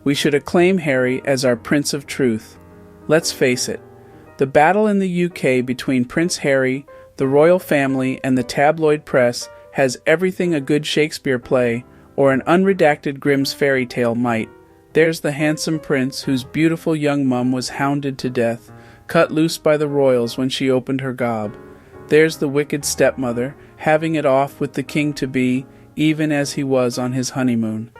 We should acclaim Harry as our Prince of Truth. Let's face it, the battle in the UK between Prince Harry, the royal family, and the tabloid press has everything a good Shakespeare play or an unredacted Grimm's fairy tale might. There's the handsome prince whose beautiful young mum was hounded to death, cut loose by the royals when she opened her gob. There's the wicked stepmother, having it off with the king-to-be, even as he was on his honeymoon.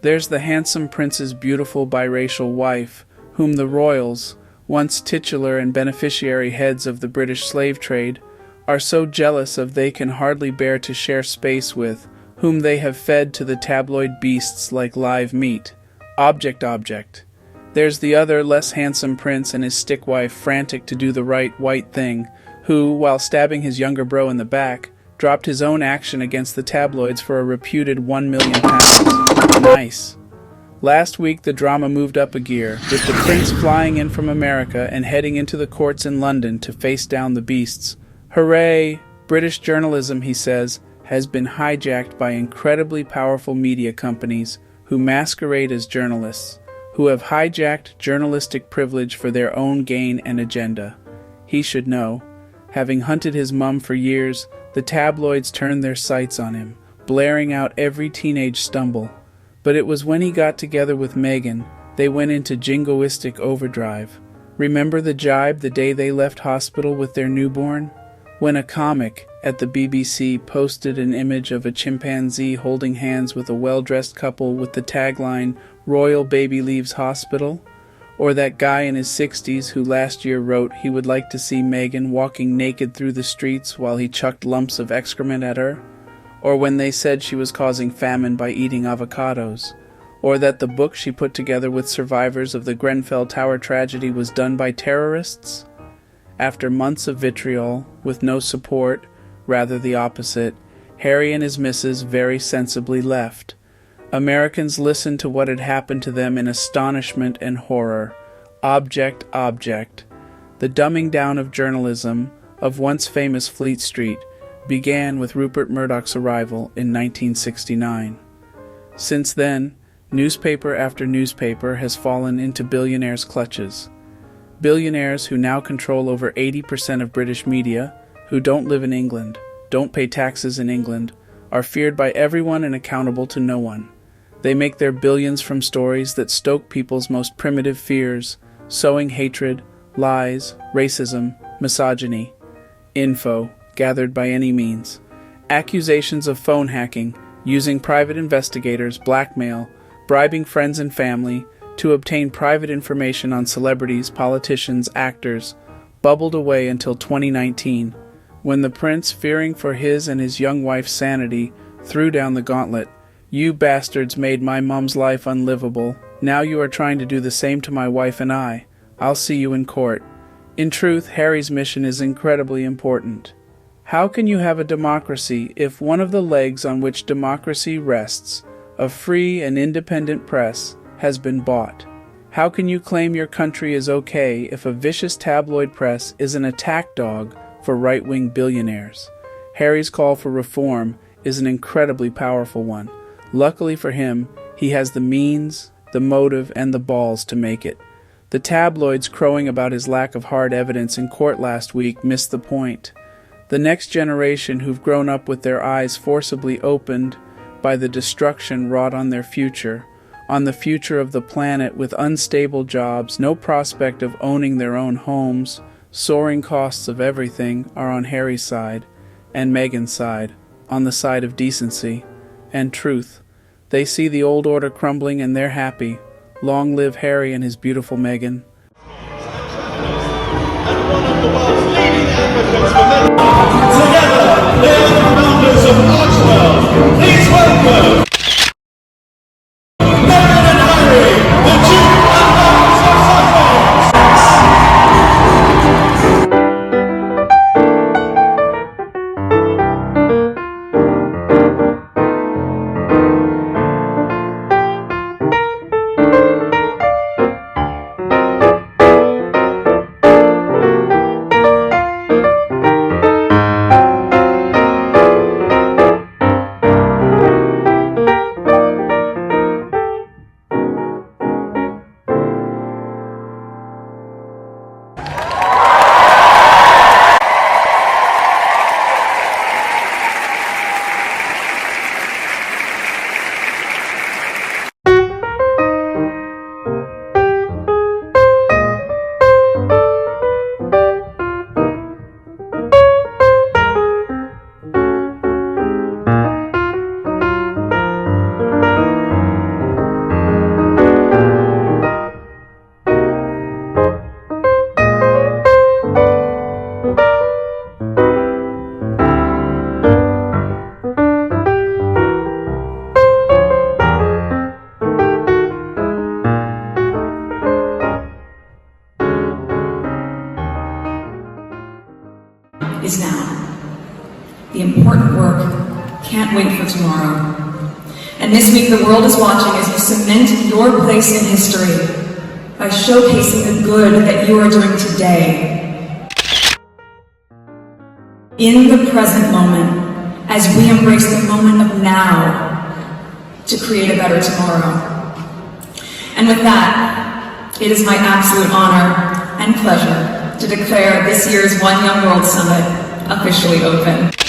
There's the handsome prince's beautiful biracial wife, whom the royals, once titular and beneficiary heads of the British slave trade, are so jealous of they can hardly bear to share space with, whom they have fed to the tabloid beasts like live meat. Object. There's the other, less handsome prince and his stick-wife frantic to do the right white thing, who, while stabbing his younger bro in the back, dropped his own action against the tabloids for a reputed £1 million. Nice. Last week the drama moved up a gear, with the prince flying in from America and heading into the courts in London to face down the beasts. Hooray! British journalism, he says, has been hijacked by incredibly powerful media companies who masquerade as journalists, who have hijacked journalistic privilege for their own gain and agenda. He should know. Having hunted his mum for years, the tabloids turned their sights on him, blaring out every teenage stumble. But it was when he got together with Meghan, they went into jingoistic overdrive. Remember the jibe the day they left hospital with their newborn? When a comic at the BBC posted an image of a chimpanzee holding hands with a well-dressed couple with the tagline, "Royal baby leaves hospital?" Or that guy in his 60s who last year wrote he would like to see Meghan walking naked through the streets while he chucked lumps of excrement at her? Or when they said she was causing famine by eating avocados? Or that the book she put together with survivors of the Grenfell Tower tragedy was done by terrorists? After months of vitriol, with no support, rather the opposite, Harry and his missus very sensibly left. Americans listened to what had happened to them in astonishment and horror. Object. The dumbing down of journalism, of once famous Fleet Street, began with Rupert Murdoch's arrival in 1969. Since then, newspaper after newspaper has fallen into billionaires' clutches. Billionaires who now control over 80% of British media, who don't live in England, don't pay taxes in England, are feared by everyone and accountable to no one. They make their billions from stories that stoke people's most primitive fears, sowing hatred, lies, racism, misogyny. Info, gathered by any means. Accusations of phone hacking, using private investigators, blackmail, bribing friends and family to obtain private information on celebrities, politicians, actors, bubbled away until 2019, when the prince, fearing for his and his young wife's sanity, threw down the gauntlet. "You bastards made my mum's life unlivable. Now you are trying to do the same to my wife and I. I'll see you in court." In truth, Harry's mission is incredibly important. How can you have a democracy if one of the legs on which democracy rests, a free and independent press, has been bought? How can you claim your country is okay if a vicious tabloid press is an attack dog for right-wing billionaires? Harry's call for reform is an incredibly powerful one. Luckily for him, he has the means, the motive, and the balls to make it. The tabloids crowing about his lack of hard evidence in court last week missed the point. The next generation who've grown up with their eyes forcibly opened by the destruction wrought on their future, on the future of the planet with unstable jobs, no prospect of owning their own homes, soaring costs of everything, are on Harry's side, and Meghan's side, on the side of decency and truth. They see the old order crumbling and they're happy. Long live Harry and his beautiful Meghan. Together, they are the founders of Archetypes. Please welcome Meghan and Harry, the Duke and Duchess of is now. The important work can't wait for tomorrow. And this week the world is watching as you cement your place in history by showcasing the good that you are doing today. In the present moment, as we embrace the moment of now to create a better tomorrow. And with that, it is my absolute honor and pleasure to declare this year's One Young World Summit officially open.